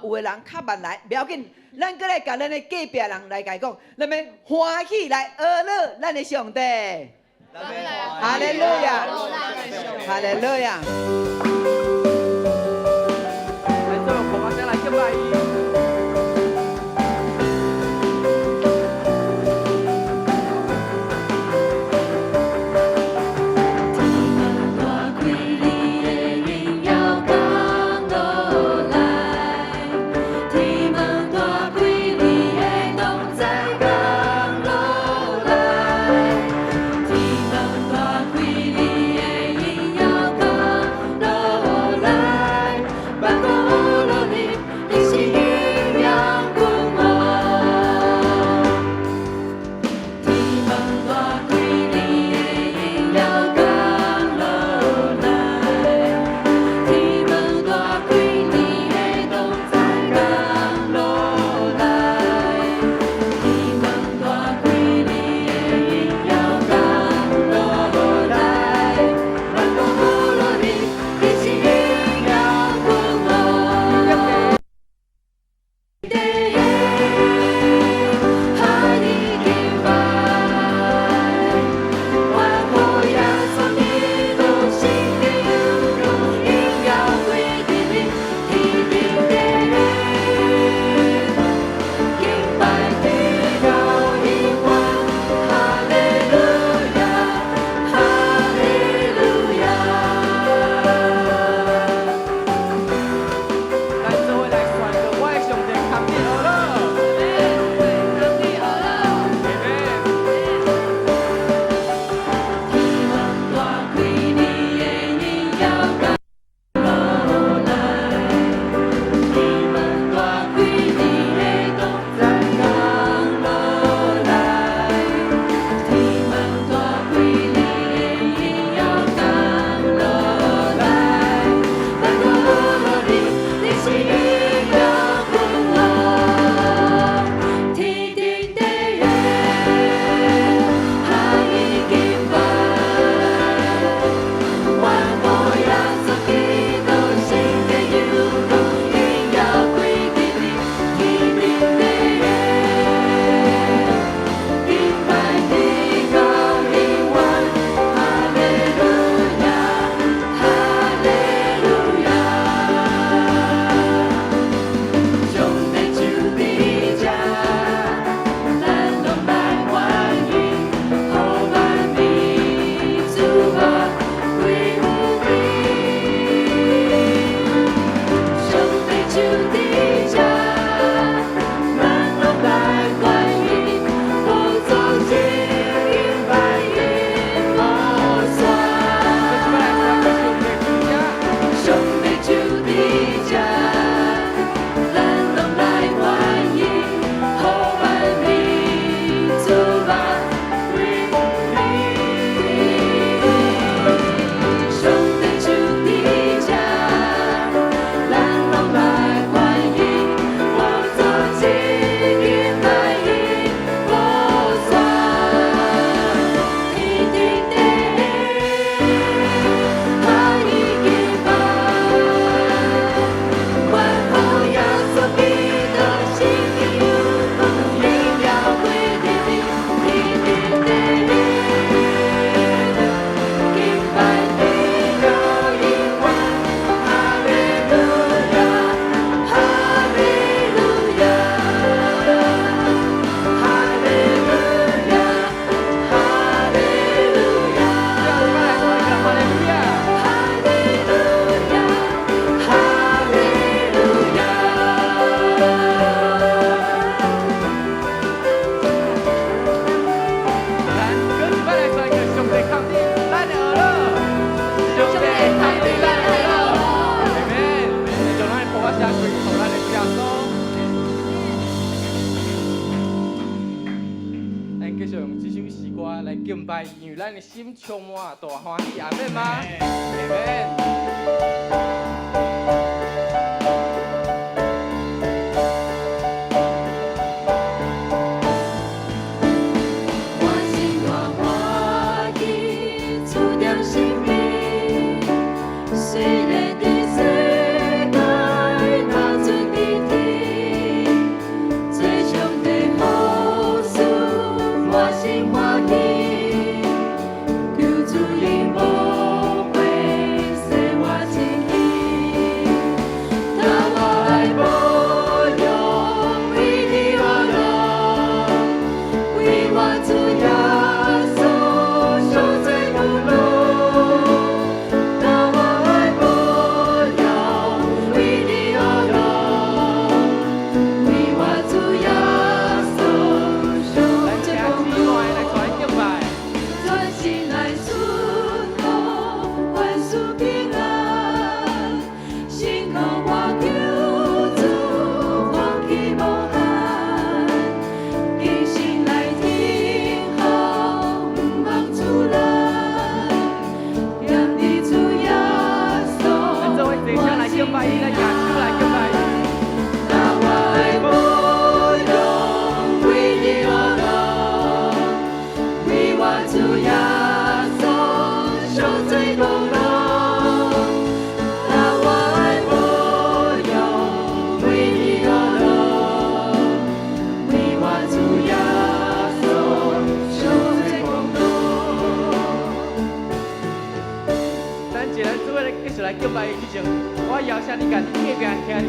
有的人较慢来，不要紧，咱过来甲咱的隔壁人来讲，咱们欢喜来阿乐咱的上帝。哈利路亚，哈利路亚。来，最后我先来敬拜伊。 来敬拜，因为咱的心充满大欢喜，阿门吗？阿门。虽然在世界那阵的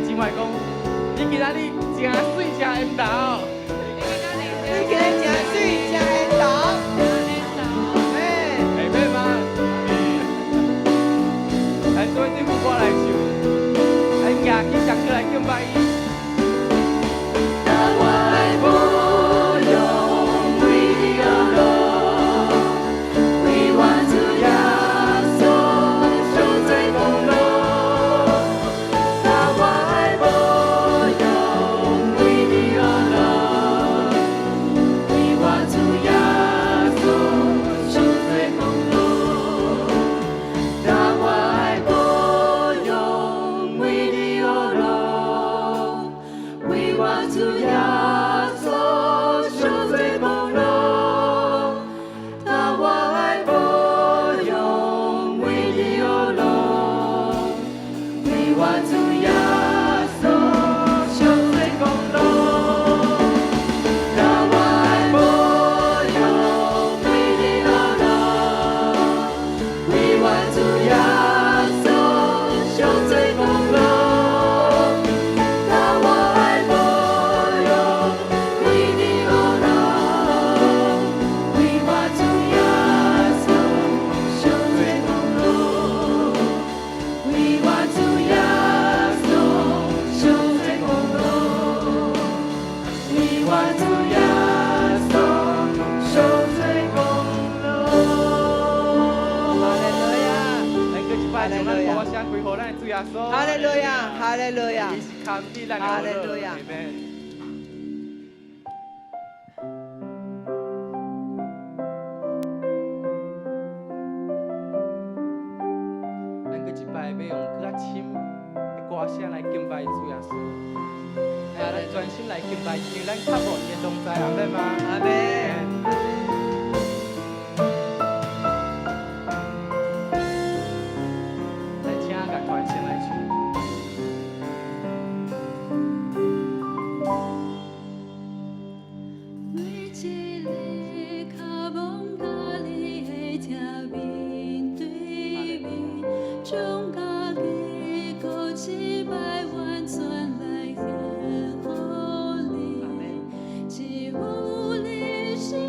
姊妹讲，你今仔日真水真缘投，你今日真水真缘投，哎，会咩吗？来做这副歌来唱，来举起双手来敬拜伊。哈利路亚，哈利路亚，哈利路亚。咱搁一摆要用更较深的歌声来敬拜主耶稣，哎，咱专心来敬拜，因为咱较无伊的同在，阿免吗？阿免。是无力。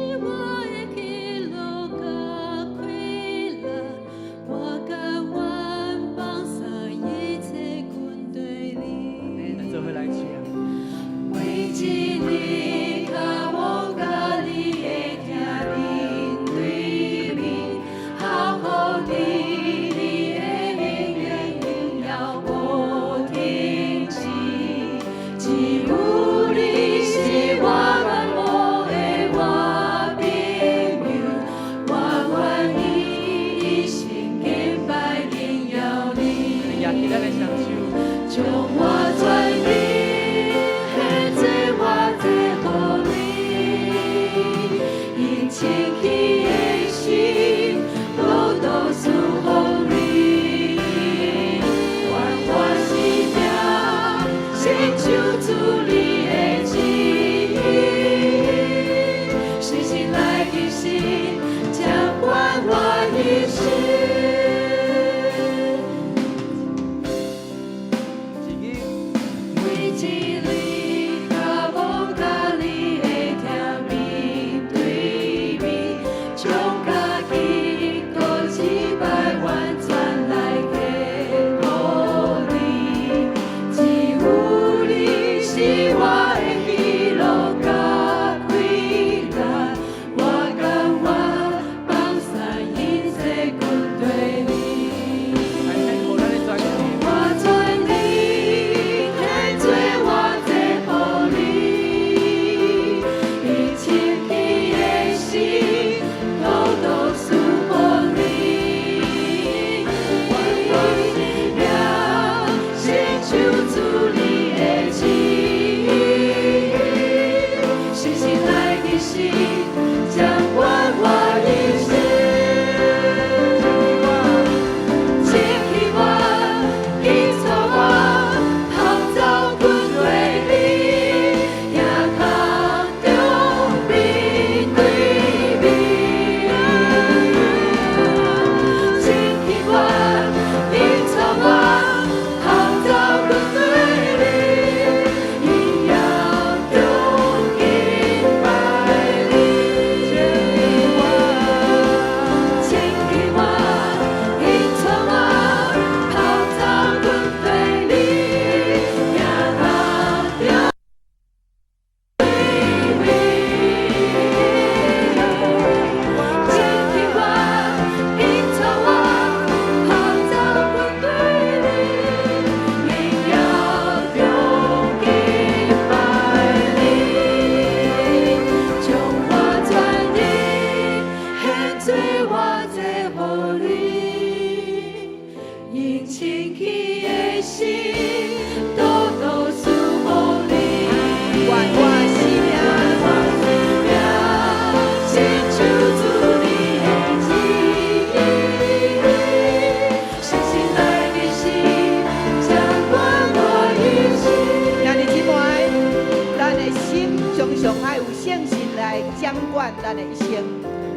管咱的一生，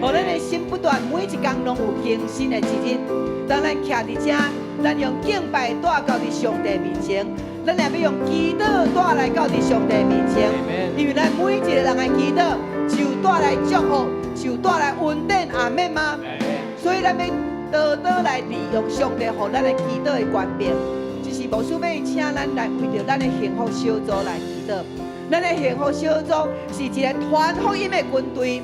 让咱的心不断每一天拢有更新的一日。当咱徛伫遮，咱用敬拜带到伫上帝面前，咱也要用祈祷带来到伫上帝面前，因为咱每一个人的祈祷就带来祝福，就带来稳定，阿们吗？所以咱要多多来利用上帝予咱的祈祷的权柄，就是无需要请咱来为着咱的幸福小组来祈祷。咱的幸福小组是一个传福音的军队。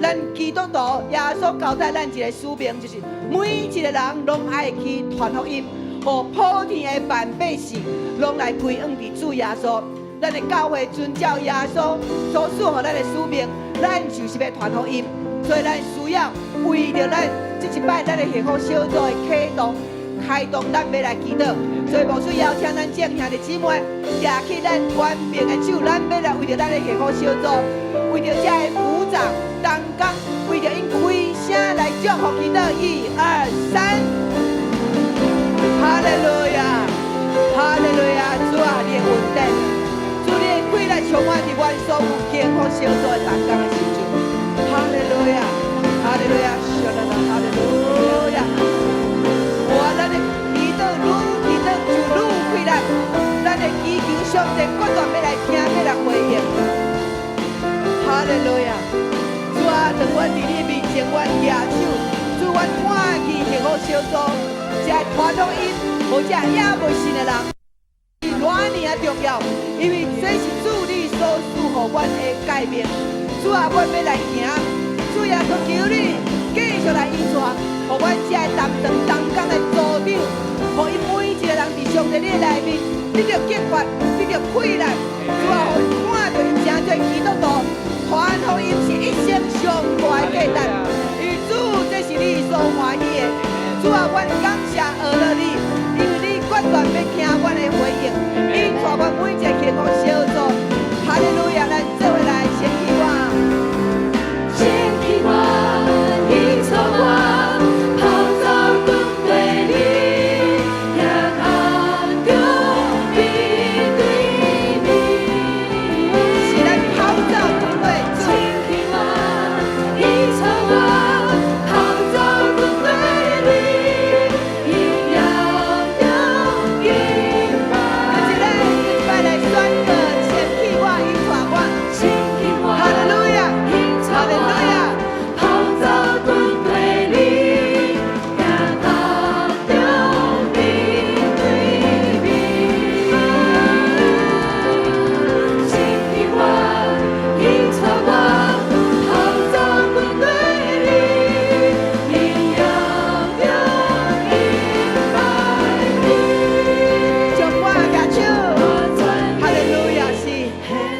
咱基督徒耶稣交代咱一个使命，就是每一个人拢爱去传福音，互普天的万百姓拢来归向伫主耶稣。咱的教会遵照耶稣所赐予咱的使命，咱就是要传福音。所以咱需要为着咱这一摆咱的幸福小组的开动，咱要来祈祷。所以无需邀请咱正兄弟姊妹举起咱全面的手，咱要来为着咱的幸福小组，为着这个部长、同工，为着因开声来祝福祈祷。1、2、3，哈利路亚，哈利路亚！主啊，你的稳定，主你的快乐充满伫阮所有幸福小组的同工的时阵，哈利路亚，哈利路亚，哈利路亚！哇，咱的祈祷愈就愈快乐，咱的祈求上帝不断要来听，要来回应。哈利路亚！主啊，让阮伫你面前，阮举手，主，阮欢喜幸福小组，这传福音，或者也未信的人，是偌尼啊重要，因为这是主你所赐予阮的改变。主啊，阮要来行，主耶稣求你继续来引带，互阮这同工的组长，互因每一个人伫上帝你内面得到激发，得到快乐。主啊，互因看到因真侪基督徒传福音是一生上大的价值，因为主这是你所欢喜的。主啊，阮感谢学了你，因为你决断要听阮的回应，引带阮每一个幸福小组。哈利路亚！咱做伙来先祈我。先替我引导我，跑到军队里，也扛着面对面。是咱跑走军队，先替我引导我，跑到军队里，一样的敬拜。咱一摆来宣告，先替我引带我。先替我哈利路亚，引导哈利路我。亚。跑到军队里，也扛着面对面。先替我引导我，跑到军队里，一样的敬拜你。将我举手，我专哈利路亚是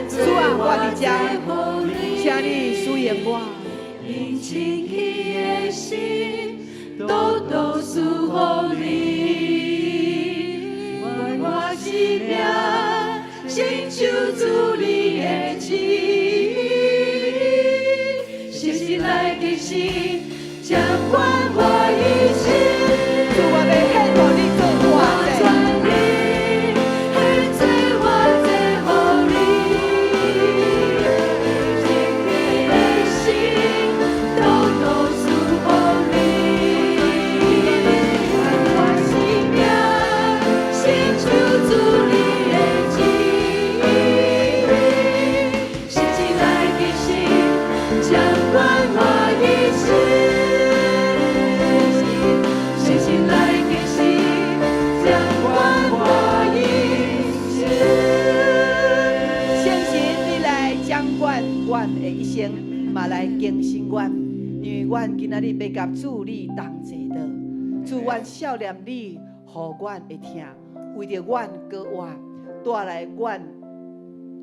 主啊，我伫遮，请你使用我。因清气的心，都赐予你。愿我生命亲像主你的旨意，诚实来继续掌管我一生。主我要献互你做我我全力献做我最后你。心的心都赐予你，愿我生命亲像主你的旨意，诚实来继续掌管我一生。诚实来继续掌管我一生。相信你来掌管阮的一生，嘛来更新阮，因为阮今仔日要甲主你同齐道，主阮少念你，互阮会听，为着阮过活，带来阮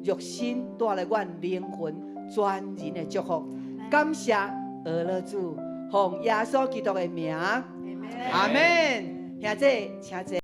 肉身，带来阮灵魂全然的祝福。感谢俄罗主，奉耶稣基督的名，阿门。兄弟，请坐。